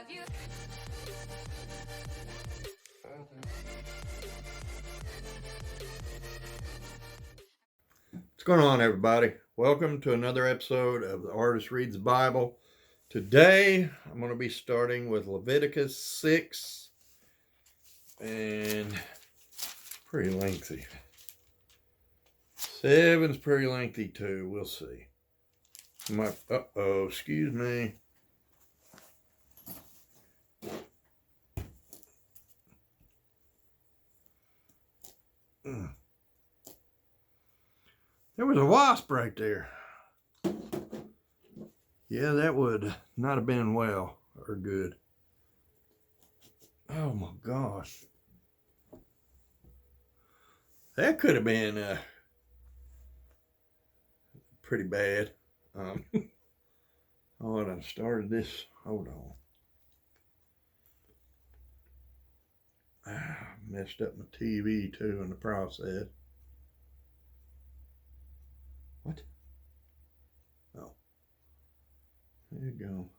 What's going on, everybody? Welcome to another episode of The Artist Reads the Bible. Today, I'm going to be starting with Leviticus 6, and pretty lengthy. 7's pretty lengthy too. We'll see. Excuse me. There was a wasp right there. Yeah, that would not have been well or good. Oh my gosh. That could have been pretty bad. I started this. Hold on. Messed up my TV too in the process. What? Oh. There you go.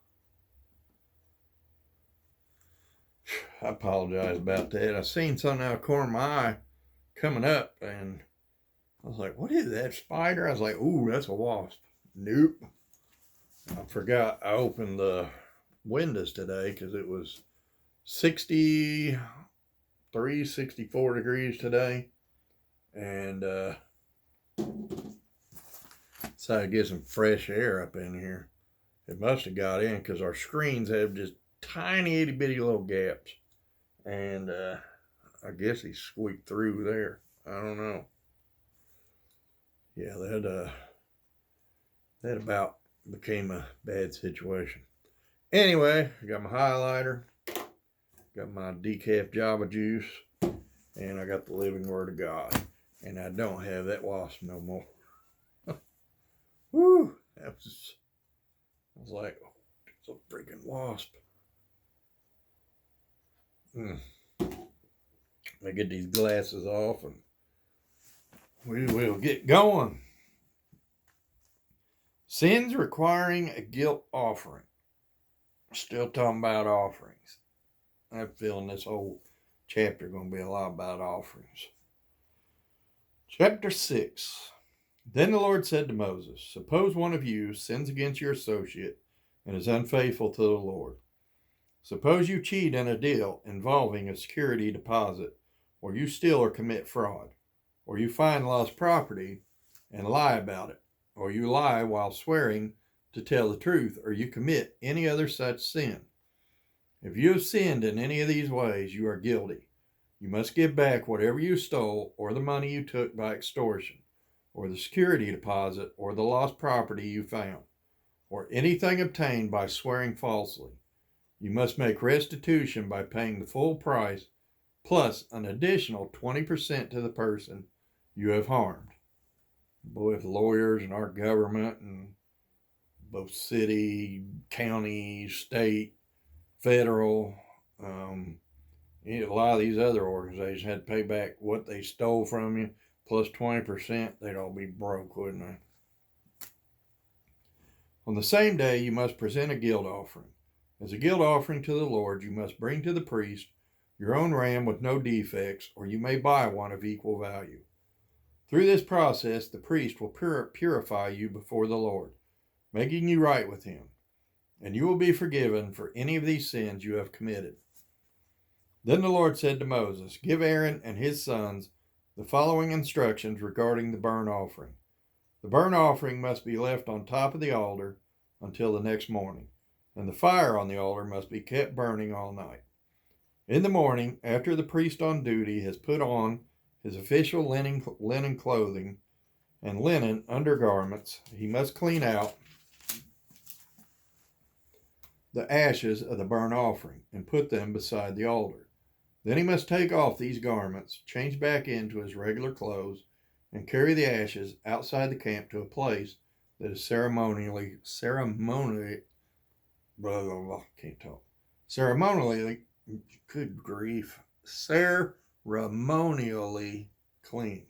I apologize about that. I seen something out of the corner of my eye coming up, and I was like, what is that, spider? I was like, ooh, that's a wasp. Nope. I forgot I opened the windows today because it was 63, 64 degrees today. And decided to get some fresh air up in here. It must have got in because our screens have just tiny itty bitty little gaps. And I guess he squeaked through there. I don't know. Yeah, that about became a bad situation. Anyway, I got my highlighter, got my decaf Java juice, and I got the living word of God. And I don't have that wasp no more. Woo! I was like, oh, it's a freaking wasp. I get these glasses off and we will get going. Sins requiring a guilt offering. Still talking about offerings. I have a feeling this whole chapter is going to be a lot about offerings. Chapter 6. Then the Lord said to Moses, suppose one of you sins against your associate and is unfaithful to the Lord. Suppose you cheat in a deal involving a security deposit, or you steal or commit fraud, or you find lost property and lie about it, or you lie while swearing to tell the truth, or you commit any other such sin. If you have sinned in any of these ways, you are guilty. You must give back whatever you stole, or the money you took by extortion, or the security deposit, or the lost property you found, or anything obtained by swearing falsely. You must make restitution by paying the full price, plus an additional 20% to the person you have harmed. Boy, if lawyers and our government and both city, county, state, federal, a lot of these other organizations had to pay back what they stole from you, plus 20%, they'd all be broke, wouldn't they? On the same day, you must present a guilt offering. As a guilt offering to the Lord, you must bring to the priest your own ram with no defects, or you may buy one of equal value. Through this process, the priest will purify you before the Lord, making you right with him, and you will be forgiven for any of these sins you have committed. Then the Lord said to Moses, give Aaron and his sons the following instructions regarding the burnt offering. The burnt offering must be left on top of the altar until the next morning, and the fire on the altar must be kept burning all night. In the morning, after the priest on duty has put on his official linen clothing and linen undergarments, he must clean out the ashes of the burnt offering and put them beside the altar. Then he must take off these garments, change back into his regular clothes, and carry the ashes outside the camp to a place that is ceremonially, good grief, ceremonially clean.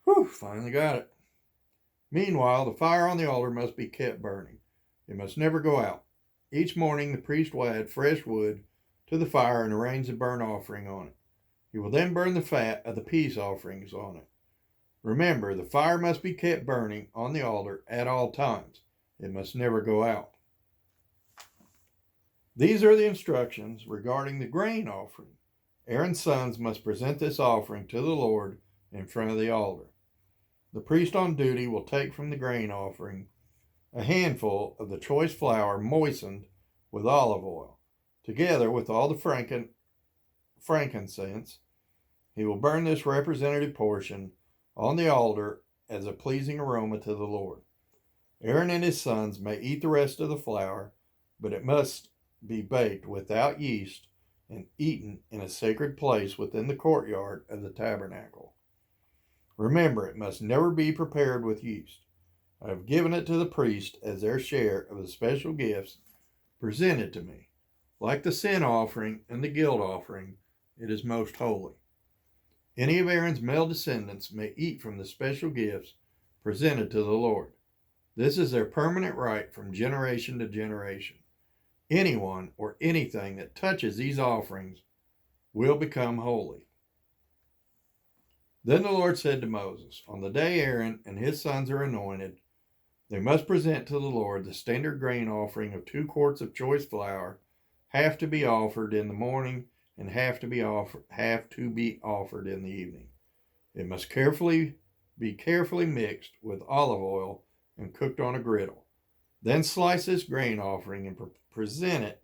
Whew, finally got it. Meanwhile, the fire on the altar must be kept burning. It must never go out. Each morning the priest will add fresh wood to the fire and arrange the burnt offering on it. He will then burn the fat of the peace offerings on it. Remember, the fire must be kept burning on the altar at all times. It must never go out. These are the instructions regarding the grain offering. Aaron's sons must present this offering to the Lord in front of the altar. The priest on duty will take from the grain offering a handful of the choice flour moistened with olive oil, together with all the frankincense. He will burn this representative portion on the altar as a pleasing aroma to the Lord. Aaron and his sons may eat the rest of the flour, but it must be baked without yeast and eaten in a sacred place within the courtyard of the tabernacle. Remember, it must never be prepared with yeast. I have given it to the priest as their share of the special gifts presented to me. Like the sin offering and the guilt offering, it is most holy. Any of Aaron's male descendants may eat from the special gifts presented to the Lord. This is their permanent right from generation to generation. Anyone or anything that touches these offerings will become holy. Then the Lord said to Moses, on the day Aaron and his sons are anointed, they must present to the Lord the standard grain offering of 2 quarts of choice flour, half to be offered in the morning and half to be offered in the evening. It must be carefully mixed with olive oil and cooked on a griddle. Then slice this grain offering and present it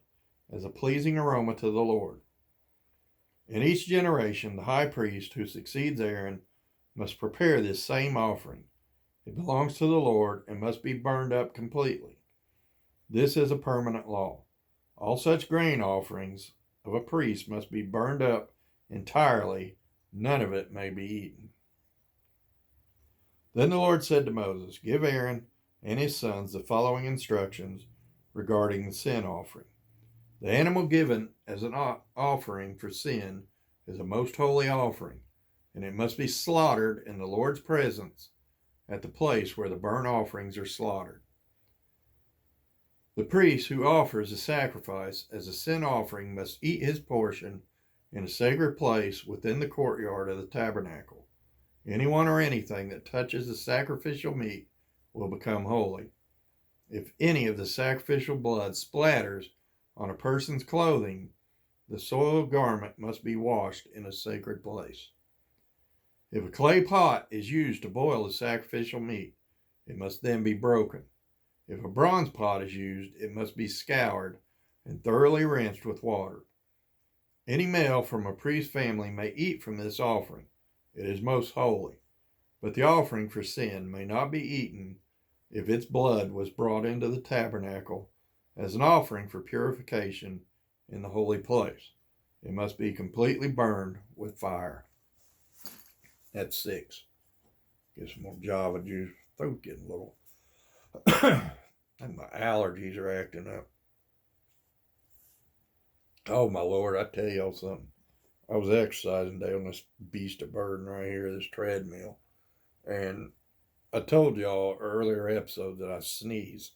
as a pleasing aroma to the Lord. In each generation, the high priest who succeeds Aaron must prepare this same offering. It belongs to the Lord and must be burned up completely. This is a permanent law. All such grain offerings of a priest must be burned up entirely. None of it may be eaten. Then the Lord said to Moses, give Aaron and his sons the following instructions regarding the sin offering. The animal given as an offering for sin is a most holy offering, and it must be slaughtered in the Lord's presence at the place where the burnt offerings are slaughtered. The priest who offers the sacrifice as a sin offering must eat his portion in a sacred place within the courtyard of the tabernacle. Anyone or anything that touches the sacrificial meat will become holy. If any of the sacrificial blood splatters on a person's clothing, the soiled garment must be washed in a sacred place. If a clay pot is used to boil the sacrificial meat, it must then be broken. If a bronze pot is used, it must be scoured and thoroughly rinsed with water. Any male from a priest's family may eat from this offering. It is most holy. But the offering for sin may not be eaten if its blood was brought into the tabernacle as an offering for purification in the holy place. It must be completely burned with fire. That's 6. Get some more Java juice. Throat getting a little. And my allergies are acting up. Oh my Lord, I tell y'all something. I was exercising today on this beast of burden right here, this treadmill. And I told y'all earlier episode that I sneeze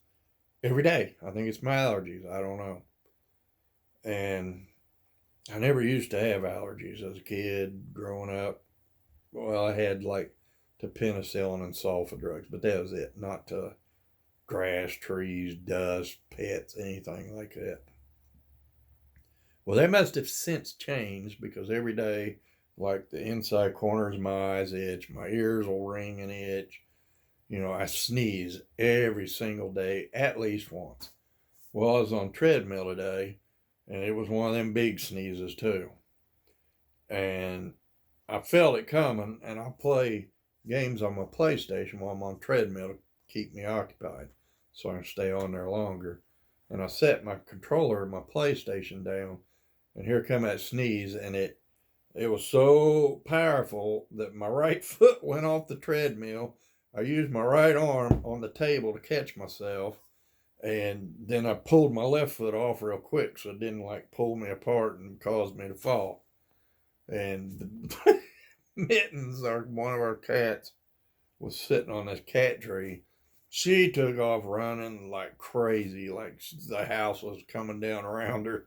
every day. I think it's my allergies. I don't know. And I never used to have allergies as a kid growing up. Well, I had to penicillin and sulfa drugs, but that was it. Not to grass, trees, dust, pets, anything like that. Well, they must have since changed because every day, the inside corners of my eyes itch, my ears will ring and itch. I sneeze every single day, at least once. Well, I was on treadmill today, and it was one of them big sneezes too. And I felt it coming, and I play games on my PlayStation while I'm on treadmill to keep me occupied so I can stay on there longer. And I set my controller of my PlayStation down, and here come that sneeze, and it was so powerful that my right foot went off the treadmill. I used my right arm on the table to catch myself, and then I pulled my left foot off real quick so it didn't pull me apart and cause me to fall. And Mittens, one of our cats, was sitting on this cat tree She took off running like crazy, like the house was coming down around her.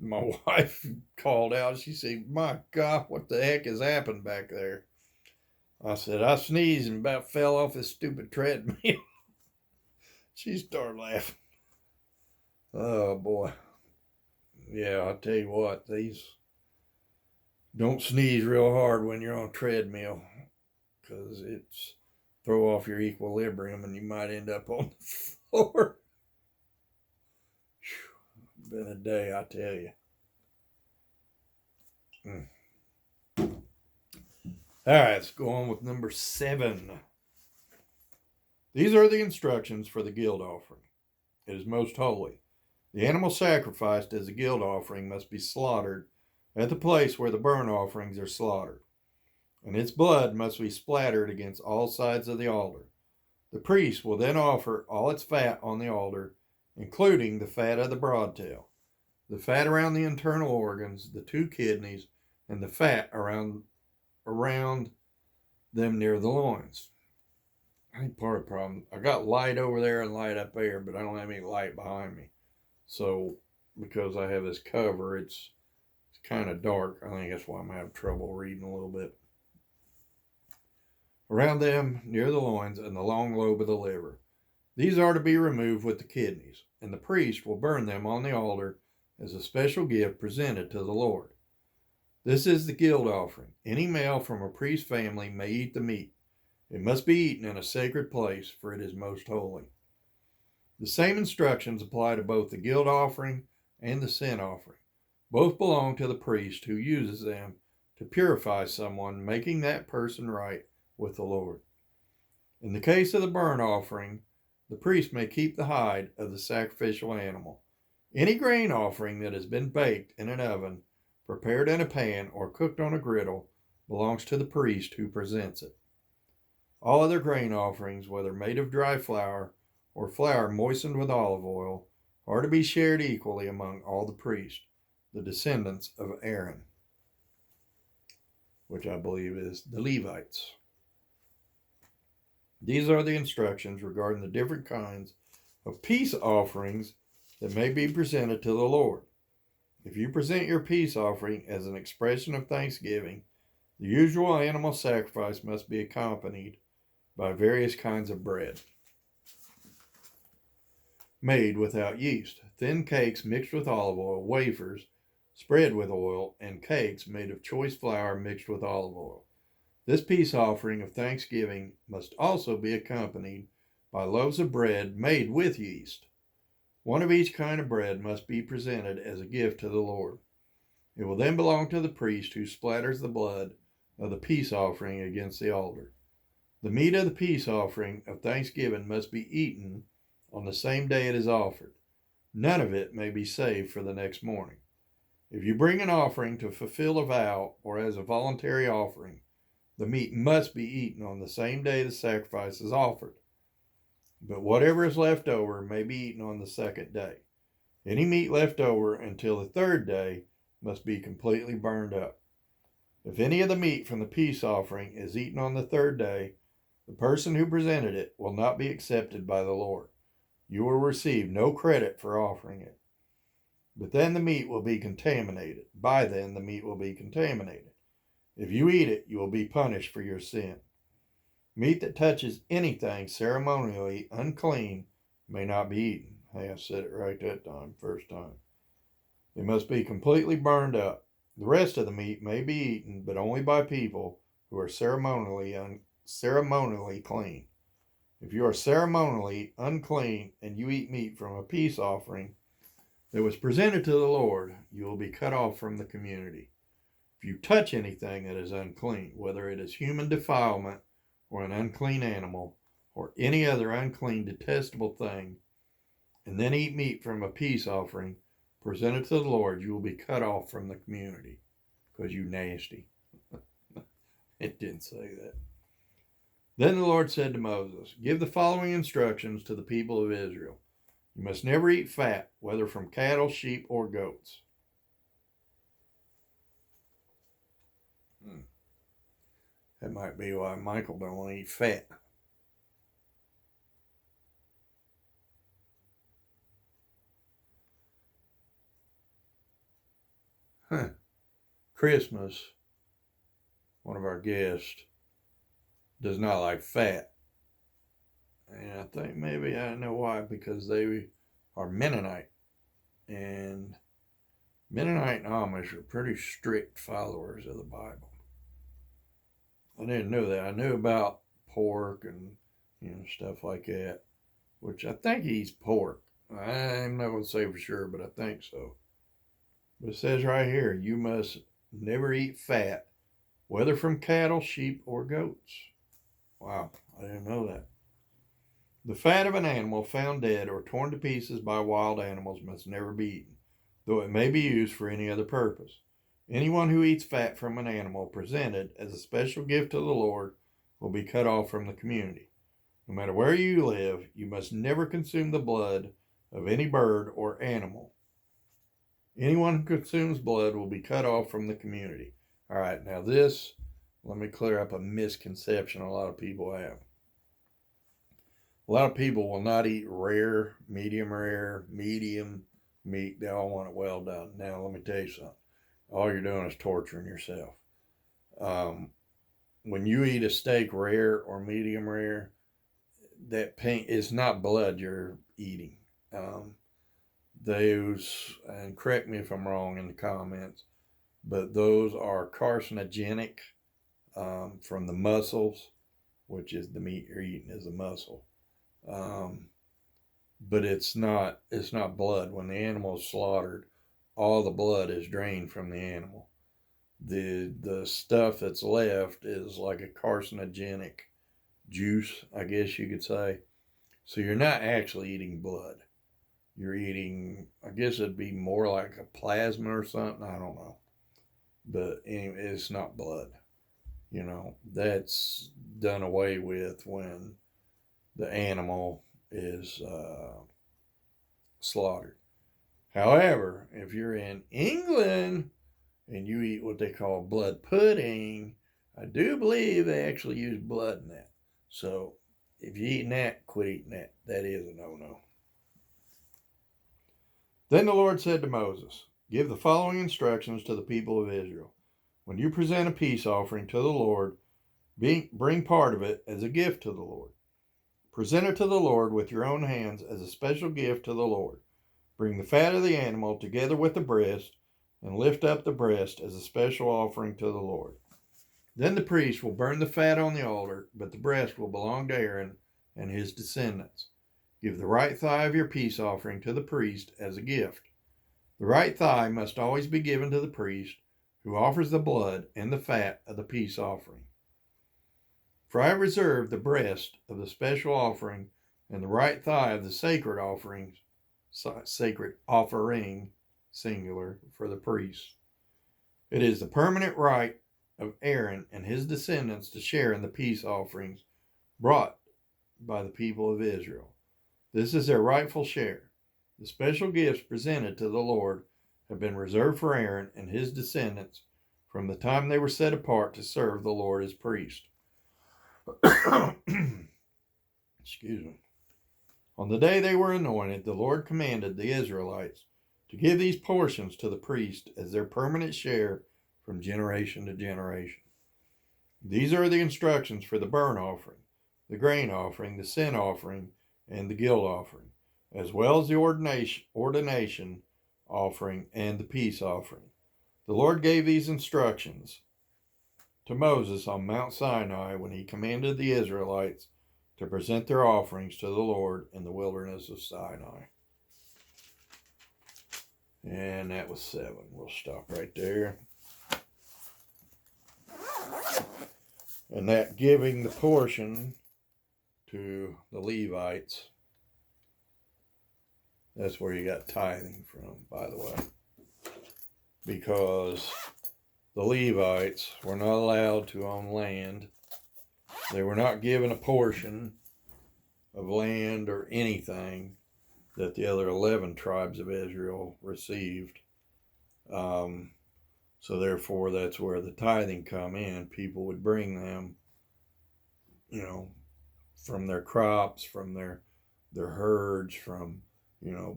My wife called out. She said, "My God, what the heck has happened back there?" I said, "I sneezed and about fell off this stupid treadmill." She started laughing. Oh boy. Yeah, I'll tell you what, these don't sneeze real hard when you're on a treadmill because it's throw off your equilibrium and you might end up on the floor. Been a day, I tell you. All right, let's go on with number 7. These are the instructions for the guilt offering. It is most holy. The animal sacrificed as a guilt offering must be slaughtered at the place where the burnt offerings are slaughtered, and its blood must be splattered against all sides of the altar. The priest will then offer all its fat on the altar, including the fat of the broadtail, the fat around the internal organs, the 2 kidneys, and the fat around them near the loins. I think part of the problem, I got light over there and light up there, but I don't have any light behind me. So because I have this cover, it's kind of dark. I think that's why I'm having trouble reading a little bit. Around them, near the loins, and the long lobe of the liver. These are to be removed with the kidneys, and the priest will burn them on the altar as a special gift presented to the Lord. This is the guilt offering. Any male from a priest's family may eat the meat. It must be eaten in a sacred place, for it is most holy. The same instructions apply to both the guilt offering and the sin offering. Both belong to the priest who uses them to purify someone, making that person right with the Lord. In the case of the burnt offering, the priest may keep the hide of the sacrificial animal. Any grain offering that has been baked in an oven, prepared in a pan, or cooked on a griddle belongs to the priest who presents it. All other grain offerings, whether made of dry flour or flour moistened with olive oil, are to be shared equally among all the priests, the descendants of Aaron, which I believe is the Levites. These are the instructions regarding the different kinds of peace offerings that may be presented to the Lord. If you present your peace offering as an expression of thanksgiving, the usual animal sacrifice must be accompanied by various kinds of bread made without yeast, thin cakes mixed with olive oil, wafers spread with oil, and cakes made of choice flour mixed with olive oil. This peace offering of thanksgiving must also be accompanied by loaves of bread made with yeast. One of each kind of bread must be presented as a gift to the Lord. It will then belong to the priest who splatters the blood of the peace offering against the altar. The meat of the peace offering of thanksgiving must be eaten on the same day it is offered. None of it may be saved for the next morning. If you bring an offering to fulfill a vow or as a voluntary offering, the meat must be eaten on the same day the sacrifice is offered. But whatever is left over may be eaten on the second day. Any meat left over until the third day must be completely burned up. If any of the meat from the peace offering is eaten on the third day, the person who presented it will not be accepted by the Lord. You will receive no credit for offering it. But then the meat will be contaminated. By then the meat will be contaminated. If you eat it, you will be punished for your sin. Meat that touches anything ceremonially unclean may not be eaten. Hey, I said it right that time, first time. It must be completely burned up. The rest of the meat may be eaten, but only by people who are ceremonially clean. If you are ceremonially unclean and you eat meat from a peace offering that was presented to the Lord, you will be cut off from the community. If you touch anything that is unclean, whether it is human defilement or an unclean animal or any other unclean, detestable thing, and then eat meat from a peace offering presented to the Lord, you will be cut off from the community because you nasty. It didn't say that. Then the Lord said to Moses, "Give the following instructions to the people of Israel. You must never eat fat, whether from cattle, sheep, or goats." That might be why Michael don't want to eat fat. Christmas, one of our guests does not like fat. And I think maybe I know why, because they are Mennonite. And Mennonite and Amish are pretty strict followers of the Bible. I didn't know that. I knew about pork and stuff like that, which I think he eats pork. I'm not going to say for sure, but I think so. But it says right here, you must never eat fat, whether from cattle, sheep, or goats. Wow, I didn't know that. The fat of an animal found dead or torn to pieces by wild animals must never be eaten, though it may be used for any other purpose. Anyone who eats fat from an animal presented as a special gift to the Lord will be cut off from the community. No matter where you live, you must never consume the blood of any bird or animal. Anyone who consumes blood will be cut off from the community. All right, now this, let me clear up a misconception a lot of people have. A lot of people will not eat rare, medium meat. They all want it well done. Now, let me tell you something. All you're doing is torturing yourself. When you eat a steak rare or medium rare, that pink is not blood you're eating. Those, and correct me if I'm wrong in the comments, but those are carcinogenic from the muscles, which is the meat you're eating is a muscle. But it's not blood. When the animal is slaughtered, all the blood is drained from the animal. The stuff that's left is like a carcinogenic juice, I guess you could say. So you're not actually eating blood. You're eating, I guess it'd be more like a plasma or something. I don't know. But anyway, it's not blood. That's done away with when the animal is slaughtered. However, if you're in England and you eat what they call blood pudding, I do believe they actually use blood in that. So if you're eating that, quit eating that. That is a no-no. Then the Lord said to Moses, "Give the following instructions to the people of Israel. When you present a peace offering to the Lord, bring part of it as a gift to the Lord. Present it to the Lord with your own hands as a special gift to the Lord. Bring the fat of the animal together with the breast and lift up the breast as a special offering to the Lord. Then the priest will burn the fat on the altar, but the breast will belong to Aaron and his descendants. Give the right thigh of your peace offering to the priest as a gift. The right thigh must always be given to the priest who offers the blood and the fat of the peace offering. For I have reserved the breast of the special offering and the right thigh of the sacred offering, singular, for the priests. It is the permanent right of Aaron and his descendants to share in the peace offerings brought by the people of Israel. This is their rightful share. The special gifts presented to the Lord have been reserved for Aaron and his descendants from the time they were set apart to serve the Lord as priest." Excuse me. On the day they were anointed, the Lord commanded the Israelites to give these portions to the priest as their permanent share from generation to generation. These are the instructions for the burnt offering, the grain offering, the sin offering, and the guilt offering, as well as the ordination offering and the peace offering. The Lord gave these instructions to Moses on Mount Sinai when he commanded the Israelites to present their offerings to the Lord in the wilderness of Sinai. And that was 7. We'll stop right there. And that giving the portion to the Levites, that's where you got tithing from, by the way. Because the Levites were not allowed to own land. They were not given a portion of land or anything that the other 11 tribes of Israel received. So therefore, that's where the tithing come in. People would bring them, from their crops, from their herds, from,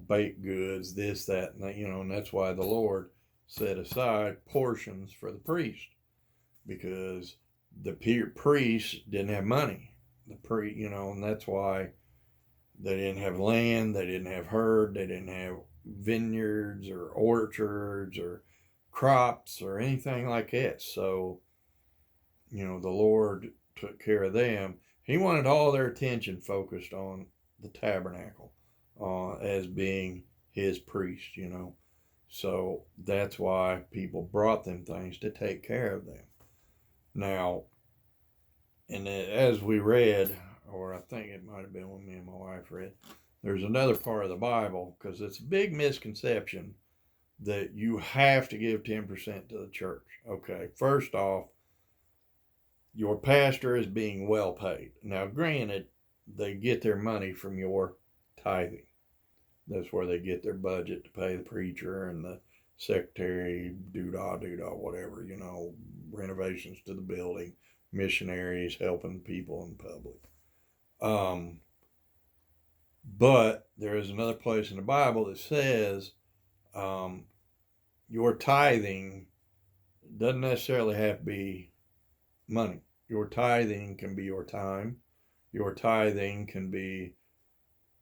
baked goods, this, that, and that, and that's why the Lord set aside portions for the priest, because the priests didn't have money. And that's why they didn't have land, they didn't have herd, they didn't have vineyards or orchards or crops or anything like that. So, the Lord took care of them. He wanted all their attention focused on the tabernacle as being his priest, So that's why people brought them things to take care of them. Now, and as we read, or I think it might have been when me and my wife read, there's another part of the Bible, because it's a big misconception that you have to give 10% to the church. Okay, first off, your pastor is being well paid. Now, granted, they get their money from your tithing. That's where they get their budget to pay the preacher and the secretary, doodah, whatever, renovations to the building, missionaries, helping people in public. But there is another place in the Bible that says your tithing doesn't necessarily have to be money. Your tithing can be your time. Your tithing can be,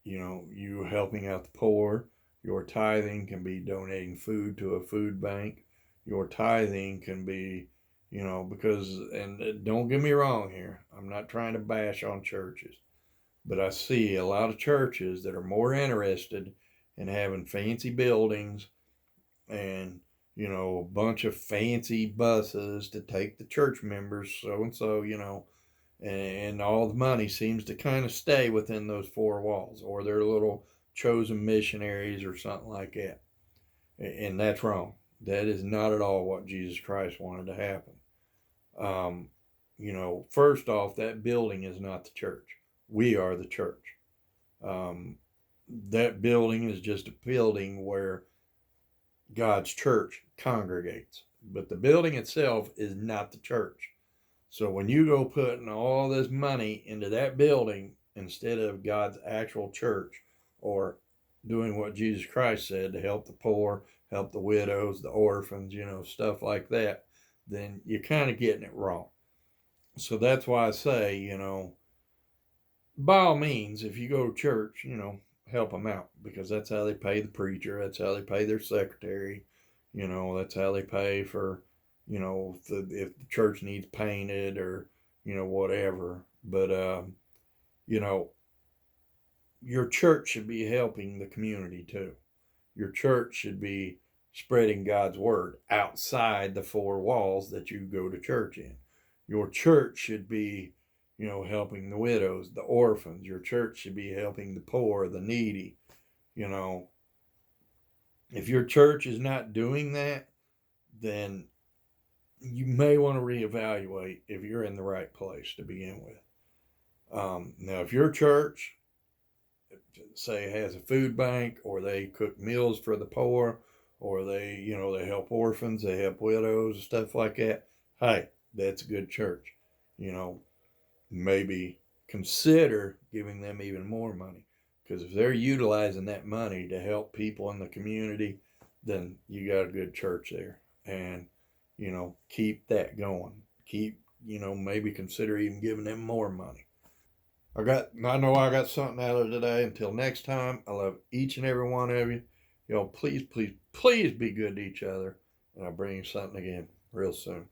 you helping out the poor. Your tithing can be donating food to a food bank. Your tithing can be, because, and don't get me wrong here, I'm not trying to bash on churches, but I see a lot of churches that are more interested in having fancy buildings and, a bunch of fancy buses to take the church members, so and so, and all the money seems to kind of stay within those four walls, or they're little chosen missionaries or something like that. And that's wrong. That is not at all what Jesus Christ wanted to happen. First off, that building is not the church. We are the church. That building is just a building where God's church congregates. But the building itself is not the church. So when you go putting all this money into that building instead of God's actual church, or doing what Jesus Christ said to help the poor, help the widows, the orphans, stuff like that, then you're kind of getting it wrong. So that's why I say, by all means, if you go to church, help them out, because that's how they pay the preacher. That's how they pay their secretary. That's how they pay for, if the church needs painted or, whatever. But, your church should be helping the community too. Your church should be spreading God's word outside the four walls that you go to church in. Your church should be, helping the widows, the orphans. Your church should be helping the poor, the needy. If your church is not doing that, then you may want to reevaluate if you're in the right place to begin with. Now, if your church, say, has a food bank, or they cook meals for the poor, or they help orphans, they help widows, stuff like that, hey, that's a good church. Maybe consider giving them even more money, because if they're utilizing that money to help people in the community, then you got a good church there. And keep that going. Maybe consider even giving them more money. I know I got something out of today. Until next time, I love each and every one of you. Please, please, please be good to each other. And I'll bring you something again real soon.